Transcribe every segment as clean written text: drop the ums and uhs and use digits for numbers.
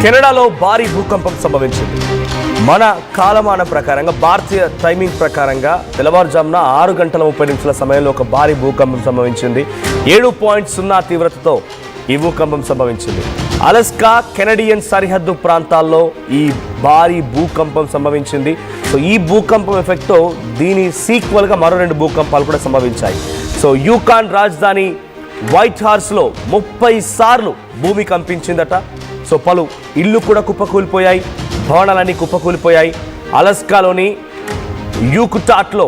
కెనడాలో భారీ భూకంపం సంభవించింది. మన కాలమాన ప్రకారంగా భారతీయ టైమింగ్ ప్రకారంగా తెల్లవారుజామున 6:30 సమయంలో ఒక భారీ భూకంపం సంభవించింది. 7.0 తీవ్రతతో ఈ భూకంపం సంభవించింది. అలస్కా కెనడియన్ సరిహద్దు ప్రాంతాల్లో ఈ భారీ భూకంపం సంభవించింది. సో ఈ భూకంపం ఎఫెక్ట్తో దీని సీక్వల్గా మరో 2 భూకంపాలు కూడా సంభవించాయి. సో యూకాన్ రాజధాని వైట్ హార్స్లో 30 సార్లు భూమి కంపించిందట. సో పలు ఇళ్ళు కూడా కుప్పకూలిపోయాయి, భవనాలన్నీ కుప్పకూలిపోయాయి. అలస్కాలోని యూకుటాట్లో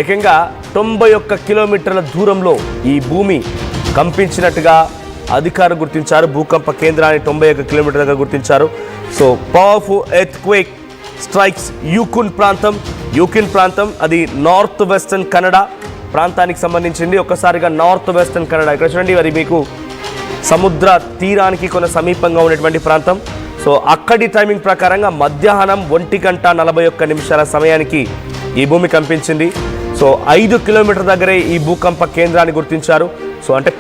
ఏకంగా 91 కిలోమీటర్ల దూరంలో ఈ భూమి కంపించినట్టుగా అధికారులు గుర్తించారు. భూకంప కేంద్రాన్ని 91 కిలోమీటర్ల దగ్గర గుర్తించారు. సో పవర్ఫుల్ ఎర్త్క్వేక్ స్ట్రైక్స్ యూకున్ ప్రాంతం అది నార్త్ వెస్టర్న్ కెనడా ప్రాంతానికి సంబంధించింది. ఒక్కసారిగా నార్త్ వెస్టర్న్ కెనడా ఇక్కడ చూడండి, అది మీకు సముద్ర తీరానికి కొంత సమీపంగా ఉన్నటువంటి ప్రాంతం. సో అక్కడి టైమింగ్ ప్రకారంగా మధ్యాహ్నం 1:41 సమయానికి ఈ భూమి కంపించింది. సో 5 కిలోమీటర్ల దగ్గరే ఈ భూకంప కేంద్రాన్ని గుర్తించారు. సో అంటే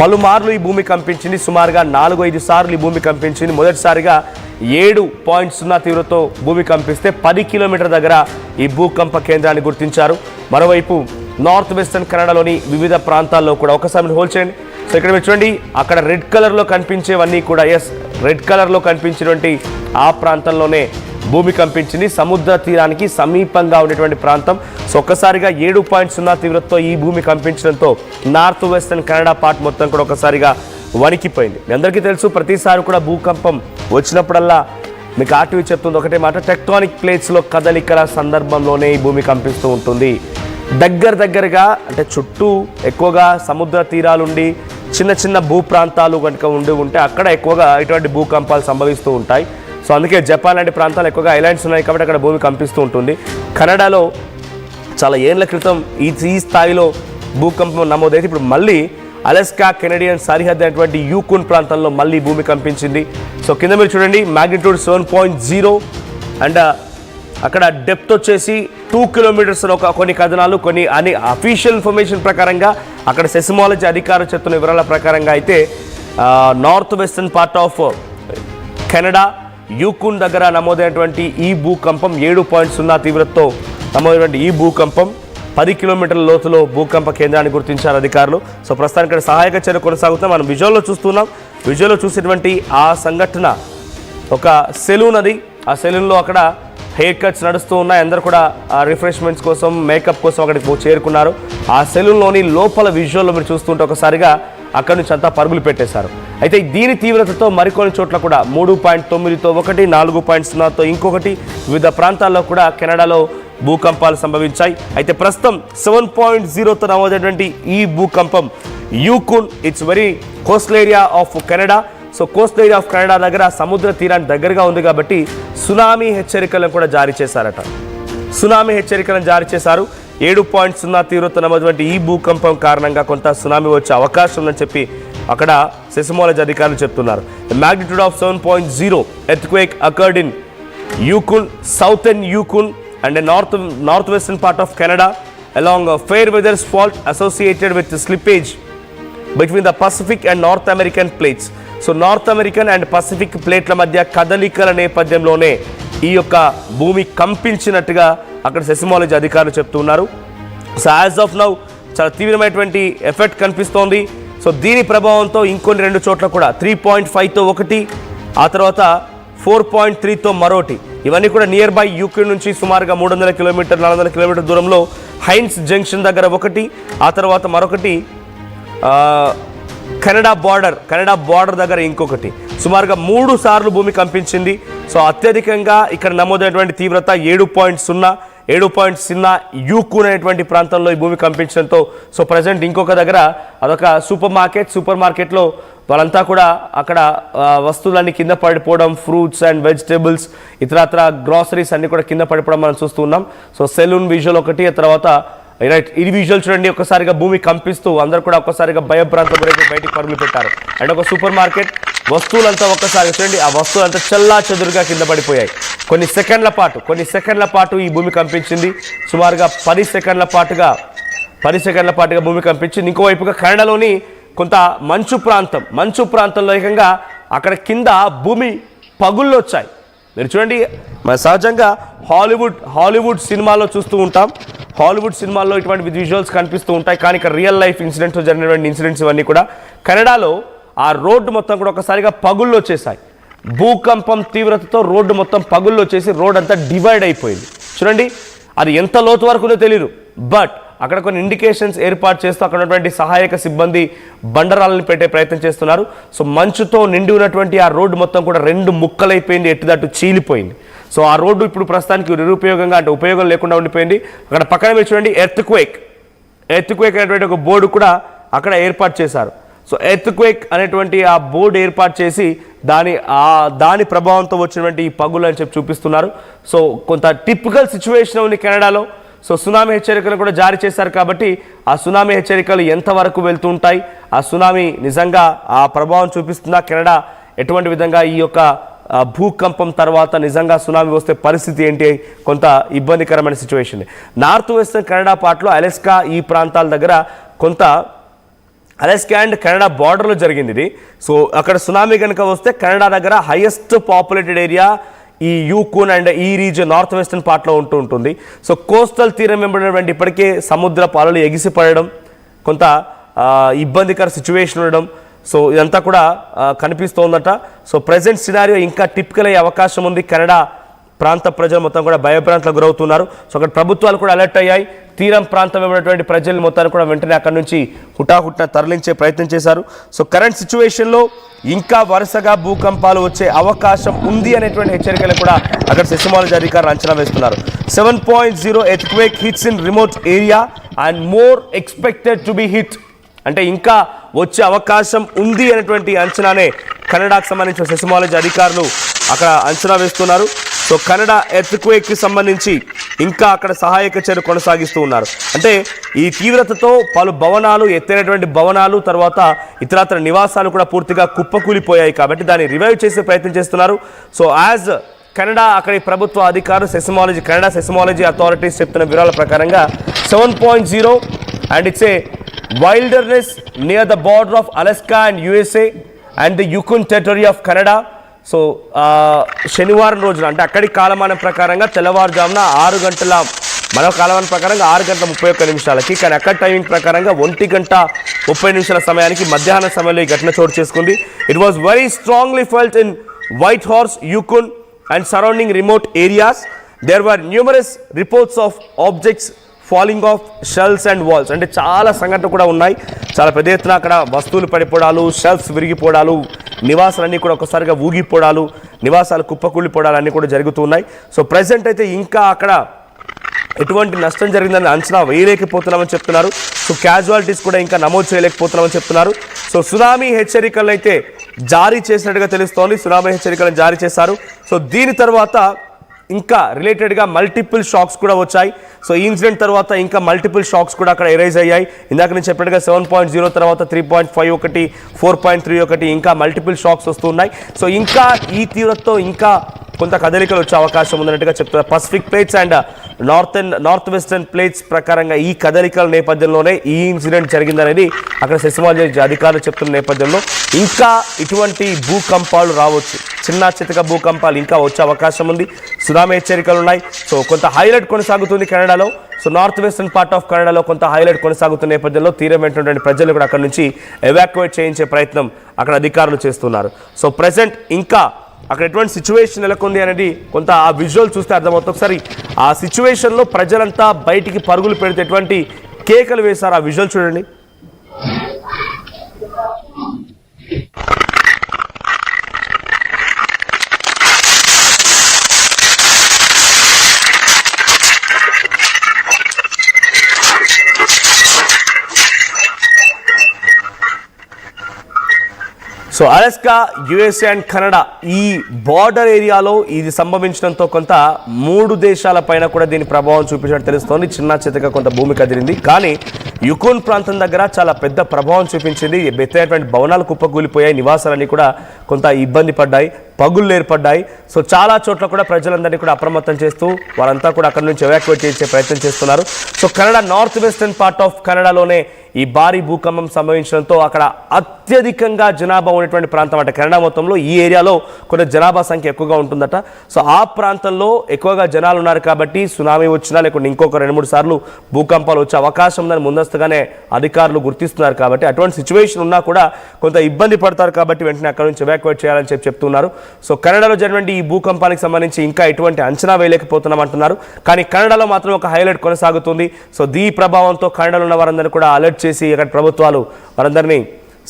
పలుమార్లు ఈ భూమి కంపించింది. సుమారుగా 4-5 సార్లు ఈ భూమి కంపించింది. మొదటిసారిగా 7.0 తీవ్రతతో భూమి కంపిస్తే 10 కిలోమీటర్ల దగ్గర ఈ భూకంప కేంద్రాన్ని గుర్తించారు. మరోవైపు నార్త్ వెస్టర్న్ కెనడాలోని వివిధ ప్రాంతాల్లో కూడా ఒకసారి హోల్డ్ చేయండి. సో ఇక్కడ మీరు చూడండి, అక్కడ రెడ్ కలర్లో కనిపించేవన్నీ కూడా రెడ్ కలర్లో కనిపించినటువంటి ఆ ప్రాంతంలోనే భూమి కంపించింది. సముద్ర తీరానికి సమీపంగా ఉండేటువంటి ప్రాంతం. సో ఒక్కసారిగా 7.0 తీవ్రతతో ఈ భూమి కంపించడంతో నార్త్ వెస్టర్న్ కెనడా పార్ట్ మొత్తం కూడా ఒకసారిగా వణికిపోయింది. మీ అందరికీ తెలుసు, ప్రతిసారి కూడా భూకంపం వచ్చినప్పుడల్లా మీకు ఆర్టీవీ చెప్తుంది ఒకటే మాట, టెక్టానిక్ ప్లేట్స్లో కదలికల సందర్భంలోనే ఈ భూమి కంపిస్తూ ఉంటుంది. దగ్గరగా అంటే చుట్టూ ఎక్కువగా సముద్ర తీరాలుండి చిన్న చిన్న భూ ప్రాంతాలు కనుక ఉంటే అక్కడ ఎక్కువగా ఇటువంటి భూకంపాలు సంభవిస్తూ ఉంటాయి. సో అందుకే జపాన్ లాంటి ప్రాంతాలు ఎక్కువగా ఐలాండ్స్ ఉన్నాయి కాబట్టి అక్కడ భూమి కంపిస్తూ ఉంటుంది. కెనడాలో చాలా ఏళ్ల క్రితం ఈ స్థాయిలో భూకంపం నమోదైతే ఇప్పుడు మళ్ళీ అలస్కా కెనడియన్ సరిహద్దు అయినటువంటి యూకున్ ప్రాంతంలో మళ్ళీ భూమి కంపించింది. సో కింద మీరు చూడండి, మ్యాగ్నిట్యూడ్ 7.0 అండ్ అక్కడ డెప్త్ వచ్చేసి 2 కిలోమీటర్స్. కొన్ని కథనాలు కొన్ని అఫీషియల్ ఇన్ఫర్మేషన్ ప్రకారంగా అక్కడ సెస్మాలజీ అధికారులు చెప్తున్న వివరాల ప్రకారంగా అయితే north western part of Canada Yukon దగ్గర నమోదైనటువంటి ఈ భూకంపం 7.0 తీవ్రతతో నమోదైనటువంటి ఈ భూకంపం 10 కిలోమీటర్ల లోతులో భూకంప కేంద్రాన్ని గుర్తించారు అధికారులు. సో ప్రస్తుతానికి ఇక్కడ సహాయక చర్య కొనసాగుతున్నాం. మనం విజువల్లో చూస్తున్నాం. విజువల్లో చూసేటువంటి ఆ సంఘటన ఒక సెలూన్ అది. ఆ సెలూన్లో అక్కడ హెయిర్ కట్స్ నడుస్తూ ఉన్నాయి. అందరూ కూడా రిఫ్రెష్మెంట్స్ కోసం, మేకప్ కోసం అక్కడికి చేరుకున్నారు. ఆ సెలూన్లోని లోపల విజువల్లో మీరు చూస్తుంటే ఒకసారిగా అక్కడి నుంచి అంతా పరుగులు పెట్టేశారు. అయితే దీని తీవ్రతతో మరికొన్ని చోట్ల కూడా 3.9తో ఒకటి, 4.0తో ఇంకొకటి వివిధ ప్రాంతాల్లో కూడా కెనడాలో భూకంపాలు సంభవించాయి. అయితే ప్రస్తుతం 7.0తో నమోదైనటువంటి ఈ భూకంపం Yukon, it's very coastal area of Canada. So coastal area of Canada దగ్గర సముద్ర తీరానికి దగ్గరగా ఉంది కాబట్టి సునామీ హెచ్చరికలను కూడా జారీ చేశారట. సునామీ హెచ్చరికలను జారీ చేశారు. 7.0 తీవ్రత నమోదైనటువంటి ఈ భూకంపం కారణంగా కొంత సునామీ వచ్చే అవకాశం ఉందని చెప్పి అక్కడ సెస్మాలజీ అధికారులు చెప్తున్నారు. Magnitude of 7.0 earthquake occurred in Yukon, southern Yukon and a northwestern part of Canada along a fair weather fault associated with slippage between the Pacific and North American plates. So North American and Pacific ప్లేట్ల మధ్య కదలికల నేపథ్యంలోనే ఈ యొక్క భూమి కంపించినట్టుగా అక్కడ seismology అధికారులు చెప్తున్నారు. సో యాజ్ ఆఫ్ నౌ చాలా తీవ్రమైనటువంటి ఎఫెక్ట్ కనిపిస్తోంది. సో దీని ప్రభావంతో ఇంకొన్ని 2 చోట్ల కూడా 3.5తో ఒకటి, ఆ తర్వాత 4.3తో మరోటి, ఇవన్నీ కూడా నియర్ బై యూక్రెయిన్ నుంచి సుమారుగా 300 కిలోమీటర్ 400 కిలోమీటర్ దూరంలో హైన్స్ జంక్షన్ దగ్గర ఒకటి, ఆ తర్వాత మరొకటి కెనడా బార్డర్ దగ్గర ఇంకొకటి. సుమారుగా 3 సార్లు భూమి కంపించింది. సో అత్యధికంగా ఇక్కడ నమోదైనటువంటి తీవ్రత 7.0 యూకున్ అనేటువంటి ప్రాంతంలో ఈ భూమి కంపించడంతో సో ప్రజెంట్ ఇంకొక దగ్గర అదొక సూపర్ మార్కెట్లో వాళ్ళంతా కూడా అక్కడ వస్తువులన్నీ కింద పడిపోవడం, ఫ్రూట్స్ అండ్ వెజిటేబుల్స్, ఇతరత్ర గ్రాసరీస్ అన్ని కూడా కింద పడిపోవడం మనం చూస్తున్నాం. సో సెలూన్ విజువల్ ఒకటి, ఆ తర్వాత రైట్ ఇది విజువల్ చూడండి, ఒక్కసారిగా భూమి కంపిస్తూ అందరూ కూడా ఒక్కసారిగా భయభ్రాంతం గురైతే బయటికి పరుగులు పెట్టారు. అండ్ ఒక సూపర్ మార్కెట్ వస్తువులంతా ఒక్కసారి చూడండి, ఆ వస్తువులంతా చెల్లా చెదురుగా కింద పడిపోయాయి. కొన్ని సెకండ్ల పాటు ఈ భూమి కంపించింది. సుమారుగా 10 సెకండ్ల పాటుగా భూమి కంపించింది. ఇంకోవైపుగా కెనడాలోని కొంత మంచు ప్రాంతంలో ఏకంగా అక్కడ కింద భూమి పగుళ్ళు వచ్చాయి. మీరు చూడండి, మన సహజంగా హాలీవుడ్ సినిమాల్లో చూస్తూ ఉంటాం. హాలీవుడ్ సినిమాల్లో ఇటువంటి విజువల్స్ కనిపిస్తూ ఉంటాయి, కానీ ఇక్కడ రియల్ లైఫ్ ఇన్సిడెంట్స్ జరిగినటువంటి ఇన్సిడెంట్స్ ఇవన్నీ కూడా. కెనడాలో ఆ రోడ్డు మొత్తం కూడా ఒకసారిగా పగుళ్ళు వచ్చేసాయి. భూకంపం తీవ్రతతో రోడ్డు మొత్తం పగుళ్ళు వచ్చేసి రోడ్ అంతా డివైడ్ అయిపోయింది. చూడండి, అది ఎంత లోతు వరకునో తెలియదు, బట్ అక్కడ కొన్ని ఇండికేషన్స్ ఏర్పాటు చేస్తూ అక్కడ ఉన్నటువంటి సహాయక సిబ్బంది బండరాలను పెట్టే ప్రయత్నం చేస్తున్నారు. సో మంచుతో నిండి ఉన్నటువంటి ఆ రోడ్డు మొత్తం కూడా 2 ముక్కలైపోయింది, ఎట్టుదట్టు చీలిపోయింది. సో ఆ రోడ్డు ఇప్పుడు ప్రస్తుతానికి నిరుపయోగంగా, అంటే ఉపయోగం లేకుండా ఉండిపోయింది. అక్కడ పక్కన మీరు చూడండి, ఎర్త్క్వేక్ అనేటువంటి ఒక బోర్డు కూడా అక్కడ ఏర్పాటు చేశారు. సో ఎర్త్క్వేక్ అనేటువంటి ఆ బోర్డు ఏర్పాటు చేసి దాని ప్రభావంతో వచ్చినటువంటి ఈ పగులు అని చెప్పి చూపిస్తున్నారు. సో కొంత టిపికల్ సిచ్యువేషన్ ఉంది కెనడాలో. సో సునామీ హెచ్చరికలు కూడా జారీ చేశారు కాబట్టి ఆ సునామీ హెచ్చరికలు ఎంతవరకు వెళ్తూ ఉంటాయి, ఆ సునామీ నిజంగా ఆ ప్రభావం చూపిస్తుందా, కెనడా ఎటువంటి విధంగా ఈ యొక్క భూకంపం తర్వాత నిజంగా సునామీ వస్తే పరిస్థితి ఏంటి, కొంత ఇబ్బందికరమైన సిచ్యువేషన్. నార్త్ వెస్టర్న్ కెనడా పార్ట్లో అలెస్కా ఈ ప్రాంతాల దగ్గర కొంత అలెస్కా అండ్ కెనడా బార్డర్లో జరిగింది ఇది. సో అక్కడ సునామీ కనుక వస్తే కెనడా దగ్గర హైయెస్ట్ పాపులేటెడ్ ఏరియా ఈ యూకోన్ అండ్ ఈ రీజియన్ నార్త్ వెస్టర్న్ పార్ట్లో ఉంటుంది. సో కోస్టల్ తీరం వెంబడినటువంటి ఇప్పటికే సముద్రపు అలలు ఎగిసిపడడం, కొంత ఇబ్బందికర సిచ్యువేషన్ ఉండడం, సో ఇదంతా కూడా కనిపిస్తోందట. సో ప్రెజెంట్ సినారియో ఇంకా టిపికల్ అయ్యే అవకాశం ఉంది. కెనడా ప్రాంత ప్రజలు మొత్తం కూడా భయభ్రాంతులకు గురవుతున్నారు. సో అక్కడ ప్రభుత్వాలు కూడా అలర్ట్ అయ్యాయి. తీరం ప్రాంతం ఉన్నటువంటి ప్రజలు మొత్తాన్ని కూడా వెంటనే అక్కడి నుంచి హుటాహుటిన తరలించే ప్రయత్నం చేశారు. సో కరెంట్ సిచ్యువేషన్లో ఇంకా వరుసగా భూకంపాలు వచ్చే అవకాశం ఉంది అనేటువంటి హెచ్చరికలు కూడా అక్కడ సెస్మాలజీ అధికారులు అంచనా వేస్తున్నారు. 7.0 earthquake hits in remote area and more expected to be hit. అంటే ఇంకా వచ్చే అవకాశం ఉంది అనేటువంటి అంచనానే కెనడాకు సంబంధించిన సెస్మాలజీ అధికారులు అక్కడ అంచనా వేస్తున్నారు. సో కెనడా ఎర్త్క్వేక్కి సంబంధించి ఇంకా అక్కడ సహాయక చర్య కొనసాగిస్తూ ఉన్నారు. అంటే ఈ తీవ్రతతో పలు భవనాలు, ఎత్తైనటువంటి భవనాలు, తర్వాత ఇతరత్ర నివాసాలు కూడా పూర్తిగా కుప్పకూలిపోయాయి కాబట్టి దాన్ని రివైవ్ చేసే ప్రయత్నం చేస్తున్నారు. సో యాజ్ కెనడా అక్కడి ప్రభుత్వ అధికారులు కెనడా సెస్మాలజీ అథారిటీస్ చెప్తున్న వివరాల ప్రకారంగా 7.0 and it's a wilderness near the border of Alaska and USA and the Yukon territory of Canada. So శనివారం రోజున, అంటే అక్కడి కాలమానం ప్రకారంగా తెల్లవారుజామున 6 గంటల, మరో కాలమానం ప్రకారంగా 6 గంటల 31 నిమిషాలకి, కానీ అక్కడ టైమింగ్ ప్రకారంగా 1 గంట 30 నిమిషాల సమయానికి మధ్యాహ్న సమయంలో ఈ ఘటన చోటు చేసుకుంది. It was very strongly felt in Whitehorse, Yukon and surrounding remote areas. There were numerous reports of objects falling off shelves and walls. అంటే చాలా సంఘటనలు కూడా ఉన్నాయి. చాలా పెద్ద ఎత్తున అక్కడ వస్తువులు పడిపోవడాలు, షెల్ఫ్స్ విరిగిపోవడాలు, నివాసాలన్నీ కూడా ఒకసారిగా ఊగిపోవడాలు, నివాసాలు కుప్పకూలిపోవడాలు అన్నీ కూడా జరుగుతూ ఉన్నాయి. సో ప్రజెంట్ అయితే ఇంకా అక్కడ ఎటువంటి నష్టం జరిగిందని అంచనా వేయలేకపోతున్నామని చెప్తున్నారు. సో క్యాజువాలిటీస్ కూడా ఇంకా నమోదు చేయలేకపోతున్నామని చెప్తున్నారు. సో సునామీ హెచ్చరికలు అయితే జారీ చేసినట్టుగా తెలుస్తోంది. సునామీ హెచ్చరికలను జారీ చేశారు. సో దీని తర్వాత ఇంకా రిలేటెడ్గా మల్టిపుల్ షాక్స్ కూడా వచ్చాయి. సో ఈ ఇన్సిడెంట్ తర్వాత ఇంకా మల్టిపుల్ షాక్స్ కూడా అక్కడ ఎరైజ్ అయ్యాయి. ఇందాక నేను చెప్పినట్టుగా 7.0 తర్వాత 3.5 ఒకటి, 4.3 ఒకటి, ఇంకా మల్టిపుల్ షాక్స్ వస్తున్నాయి. సో ఇంకా ఈ తీవ్రతతో ఇంకా కొంత కదలికలు వచ్చే అవకాశం ఉందన్నట్టుగా చెప్తున్నారు. Pacific plates and north western plates ప్రకారంగా ఈ కదలికల నేపథ్యంలోనే ఈ ఇన్సిడెంట్ జరిగిందనేది అక్కడ సెస్మాలజీ అధికారులు చెప్తున్న నేపథ్యంలో ఇంకా ఇటువంటి భూకంపాలు రావచ్చు, చిన్న చితక భూకంపాలు ఇంకా వచ్చే అవకాశం ఉంది. సునామీ హెచ్చరికలు ఉన్నాయి. సో కొంత హైలైట్ కొనసాగుతుంది కెనడాలో. So north western part of కెనడాలో కొంత హైలైట్ కొనసాగుతున్న నేపథ్యంలో తీరం వెంటనే ప్రజలు కూడా అక్కడ నుంచి ఎవాక్యువేట్ చేయించే ప్రయత్నం అక్కడ అధికారులు చేస్తున్నారు. సో ప్రెసెంట్ ఇంకా అక్కడ ఎటువంటి సిచ్యువేషన్ నెలకొంది అనేది కొంత ఆ విజువల్ చూస్తే అర్థమవుతుంది. ఒకసారి ఆ సిచ్యువేషన్లో ప్రజలంతా బయటికి పరుగులు పెడితే ఎటువంటి కేకలు వేశారు, ఆ విజువల్ చూడండి. So Alaska, USA and Canada ఈ బార్డర్ ఏరియాలో ఇది సంభవించడంతో కొంత 3 దేశాల పైన కూడా దీని ప్రభావం చూపించినట్టు తెలుస్తోంది. చిన్న చితక కొంత భూమి కదిలింది, కానీ యుకోన్ ప్రాంతం దగ్గర చాలా పెద్ద ప్రభావం చూపించింది. ఎత్తైనటువంటి భవనాలు కుప్పకూలిపోయాయి, నివాసాలన్నీ కూడా కొంత ఇబ్బంది పడ్డాయి, పగుళ్ళు ఏర్పడ్డాయి. సో చాలా చోట్ల కూడా ప్రజలందరినీ కూడా అప్రమత్తం చేస్తూ వారంతా కూడా అక్కడ నుంచి ఎవాక్యుయేట్ చేసే ప్రయత్నం చేస్తున్నారు. So Canada north western part of కెనడాలోనే ఈ భారీ భూకంపం సంభవించడంతో అక్కడ అత్యధికంగా జనాభా ఉన్నటువంటి ప్రాంతం అంటే కెనడా మొత్తంలో ఈ ఏరియాలో కొంత జనాభా సంఖ్య ఎక్కువగా ఉంటుందట. సో ఆ ప్రాంతంలో ఎక్కువగా జనాలు ఉన్నారు కాబట్టి సునామీ వచ్చినా లేకుంటే ఇంకొక 2-3 సార్లు భూకంపాలు వచ్చే అవకాశం ఉందని ముందస్తుగానే అధికారులు గుర్తిస్తున్నారు. కాబట్టి అటువంటి సిచ్యువేషన్ ఉన్నా కూడా కొంత ఇబ్బంది పడతారు కాబట్టి వెంటనే అక్కడ నుంచి ఎవాక్యుయేట్ చేయాలని చెప్తున్నారు. సో కెనడాలో జరిగినటువంటి ఈ భూకంపానికి సంబంధించి ఇంకా ఎటువంటి అంచనా వేయలేకపోతున్నాం అంటున్నారు. కానీ కెనడాలో మాత్రం ఒక హైలైట్ కొనసాగుతుంది. సో దీని ప్రభావంతో కెనడాలో ఉన్న వారందరినీ కూడా అలర్ట్ చేసి అక్కడ ప్రభుత్వాలు వారందరినీ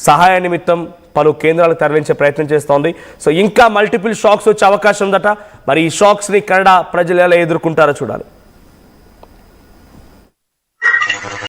సహాయ నిమిత్తం పలు కేంద్రాలకు తరలించే ప్రయత్నం చేస్తోంది. సో ఇంకా మల్టిపుల్ షాక్స్ వచ్చే అవకాశం ఉందట. మరి ఈ షాక్స్ని కెనడా ప్రజలు ఎలా ఎదుర్కొంటారో చూడాలి.